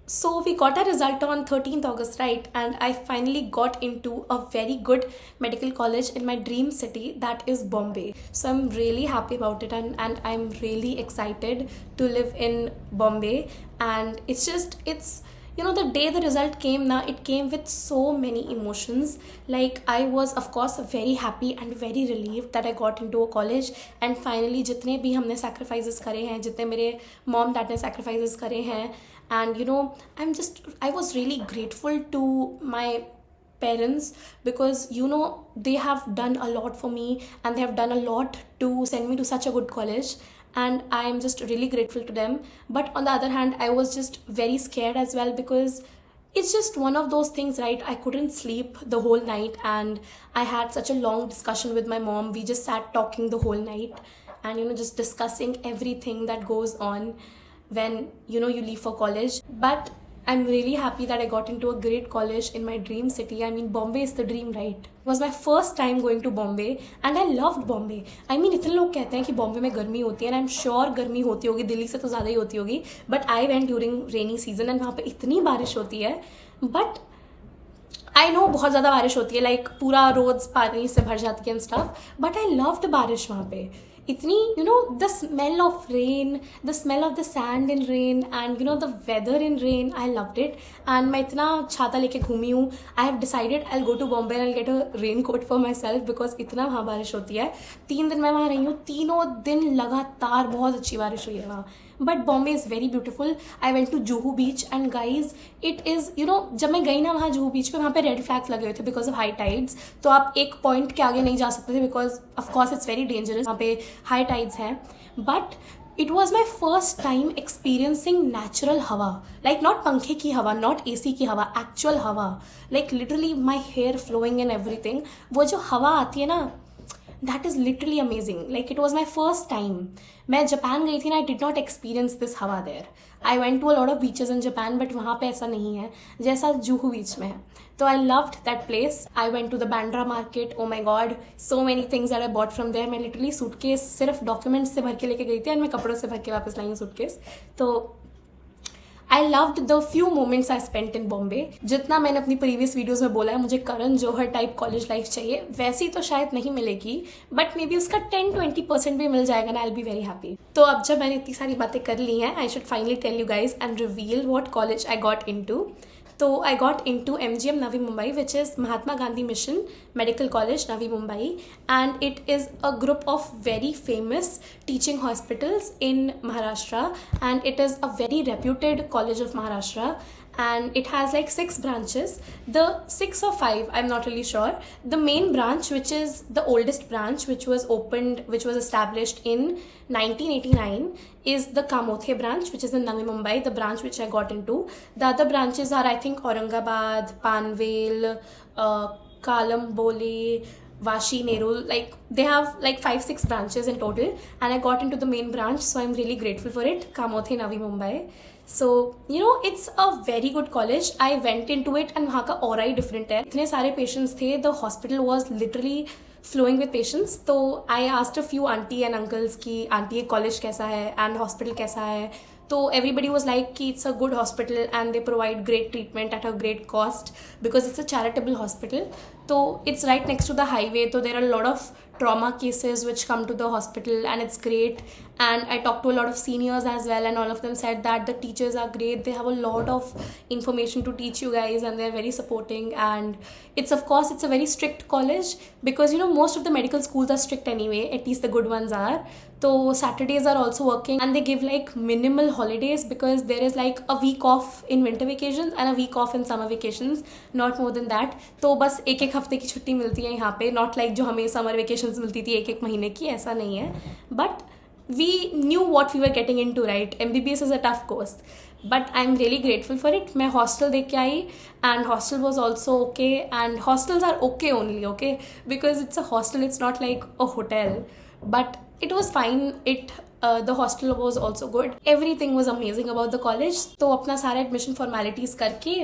So we got a result on 13th August, right? And I finally got into a very good medical college in my dream city, that is Bombay. So I'm really happy about it, and I'm really excited to live in Bombay. And it's the day the result came now, it came with so many emotions. Like, I was of course very happy and very relieved that I got into a college. And finally जितने भी हमने sacrifices करे हैं, जितने मेरे mom dad ने sacrifices करे हैं, and I was really grateful to my parents, because they have done a lot for me, and they have done a lot to send me to such a good college, and I am just really grateful to them. But on the other hand, I was just very scared as well, because it's just one of those things, right? I couldn't sleep the whole night, and I had such a long discussion with my mom. We just sat talking the whole night, and just discussing everything that goes on when you leave for college. But I'm really happy that I got into a great college in my dream city. I mean, Bombay is the dream, right? It was my first time going to Bombay, and I loved Bombay. I mean, इतने लोग कहते हैं कि बॉम्बे में गर्मी होती है, and I'm sure गर्मी होती होगी, दिल्ली से तो ज़्यादा ही होती होगी. But I went during rainy season, and वहाँ पे इतनी बारिश होती है. But आई नो बहुत ज़्यादा बारिश होती है, लाइक पूरा रोड्स पानी से भर जाती है and stuff. But I loved बारिश वहाँ पे. इतनी the smell of rain, the smell of the sand in rain, and the weather in rain, I loved it. And मैं इतना छाता लेके घूमी हूँ. I have decided I go to Bombay and get a raincoat for myself, because इतना वहाँ बारिश होती है. 3 दिन मैं वहाँ रही हूँ, तीनों दिन लगातार बहुत अच्छी बारिश हुई है वहाँ. But Bombay is very beautiful. I went to Juhu beach, and guys it is जब मैं गई ना वहाँ जुहू बीच पे, वहाँ पे रेड फ्लैग्स लगे हुए थे बिकॉज ऑफ हाई टाइड्स. तो आप एक पॉइंट के आगे नहीं जा सकते थे, because of course it's very dangerous, वहाँ पे हाई टाइड्स हैं. But it was my first time experiencing natural हवा, लाइक नॉट पंखे की हवा, नॉट AC की हवा, एक्चुअल हवा. Like literally my hair flowing and everything. वो जो हवा आती है ना, that is literally amazing. Like it was my first time. मैं जापान गई थी ना, I did not experience this हवा there. I went to a lot of beaches in Japan, but वहाँ पे ऐसा नहीं है जैसा जूहू बीच में है. तो I loved that place. I went to the Bandra market. Oh my god, so many things that I bought from there. मैं लिटरली सूटकेस सिर्फ डॉक्यूमेंट्स से भर के लेके गई थी, एंड मैं कपड़ों से भर के वापस लाई हूँ सूटकेस. तो I loved the few moments I spent in Bombay. जितना मैंने अपनी प्रीवियस वीडियोज में बोला है, मुझे Karan Johar type college life चाहिए, वैसी तो शायद नहीं मिलेगी, बट मे बी उसका 10-20% भी मिल जाएगा ना, I will be very happy. तो अब जब मैंने इतनी सारी बातें कर ली हैं, I should finally tell you guys and reveal what college I got into. So I got into MGM Navi Mumbai, which is Mahatma Gandhi Mission Medical College, Navi Mumbai, and it is a group of very famous teaching hospitals in Maharashtra, and it is a very reputed college of Maharashtra, and it has like 6 branches. The 6 or 5, I'm not really sure. The main branch, which is the oldest branch, which was established in 1989, is the Kamothe branch, which is in Navi Mumbai, the branch which I got into. The other branches are, I think, Aurangabad, Panvel, Kalamboli, Vashi, Nerul. Like, they have like 5-6 branches in total, and I got into the main branch, so I'm really grateful for it, Kamothe, Navi Mumbai. So it's a very good college. I went into it, and वहाँ का aura ही different है. इतने सारे patients थे, the hospital was literally flowing with patients. तो I asked a few auntie and uncles कि auntie ये college कैसा है and hospital कैसा है. तो everybody was like कि it's a good hospital and they provide great treatment at a great cost, because it's a charitable hospital. तो it's right next to the highway, so there are a lot of trauma cases which come to the hospital, and it's great. And I talked to a lot of seniors as well, and all of them said that the teachers are great. They have a lot of information to teach you guys, and they're very supporting. And it's a very strict college, because most of the medical schools are strict anyway, at least the good ones are. So Saturdays are also working, and they give like minimal holidays, because there is like a week off in winter vacations and a week off in summer vacations, not more than that. तो बस एक हफ्ते की छुट्टी मिलती है यहाँ पे, not like जो हमें समर वेकेशंस मिलती थी एक महीने की, ऐसा नहीं है. But we knew what we were getting into, right? MBBS is a tough course, but I'm really grateful for it. मैं hostel देख के आई, and hostel was also okay, and hostels are okay only, okay, because it's a hostel, it's not like a hotel. But it was fine. The hostel was also good. Everything was amazing about the college. तो अपना सारा admission formalities करके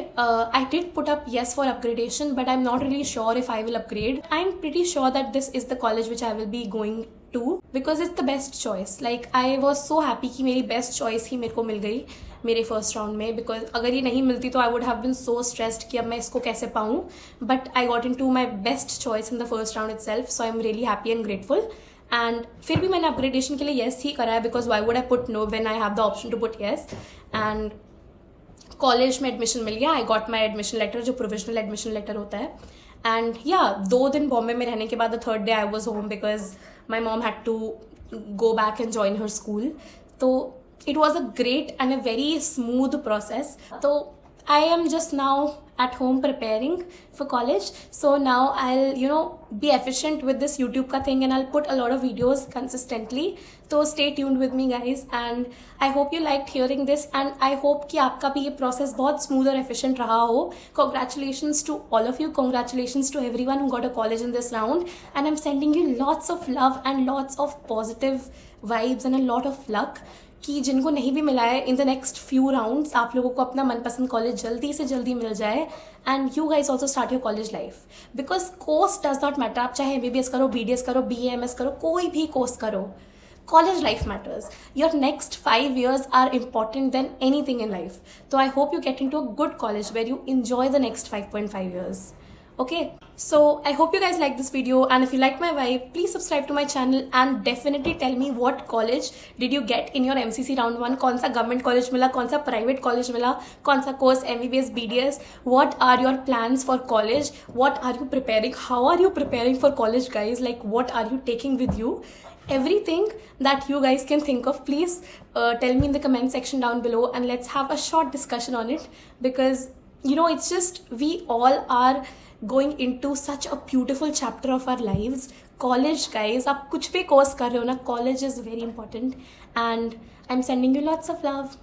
I did put up yes for upgradation, but I'm not really sure if I will upgrade. I'm pretty sure that this is the college which I will be going to because it's the best choice. Like I was so happy कि मेरी best choice ही मेरे को मिल गई मेरे first round में, because अगर ये नहीं मिलती तो I would have been so stressed कि अब मैं इसको कैसे पाऊँ. But I got into my best choice in the first round itself, so I am really happy and grateful. And फिर भी मैंने अपग्रेडेशन के लिए येस ही करा है, because why would I put no when I have the option to put yes. And college में admission मिल गया. I got my admission letter, जो प्रोविजनल एडमिशन लेटर होता है. एंड या 2 दिन बॉम्बे में रहने के बाद the third day I was home because my mom had to go back and join her school. तो it was a great and a very smooth process. So I am just now at home preparing for college, so now I'll be efficient with this YouTube ka thing and I'll put a lot of videos consistently. So stay tuned with me guys, and I hope you liked hearing this, and I hope कि आपका भी ये process बहुत smooth और efficient रहा हो. Congratulations to all of you, congratulations to everyone who got a college in this round, and I'm sending you lots of love and lots of positive vibes and a lot of luck कि जिनको नहीं भी मिला है in the next few rounds आप लोगों को अपना मनपसंद कॉलेज जल्दी से जल्दी मिल जाए. And you guys also start your college life, because course does not matter. आप चाहे MBBS करो, BDS करो, BAMS करो, कोई भी कोर्स करो, college life matters. Your next 5 years are important than anything in life. So I hope you get into a good college where you enjoy the next 5.5 years. Okay, so I hope you guys like this video, and if you like my vibe, please subscribe to my channel and definitely tell me what college did you get in your MCC round 1. कौन सा government college मिला, कौन सा private college मिला, कौन सा course, MBBS, BDS. What are your plans for college? What are you preparing? How are you preparing for college, guys? Like, what are you taking with you? Everything that you guys can think of, please tell me in the comment section down below, and let's have a short discussion on it, because it's just we all are going into such a beautiful chapter of our lives. College, guys, आप कुछ भी course कर रहे हो ना, college is very important, and I'm sending you lots of love.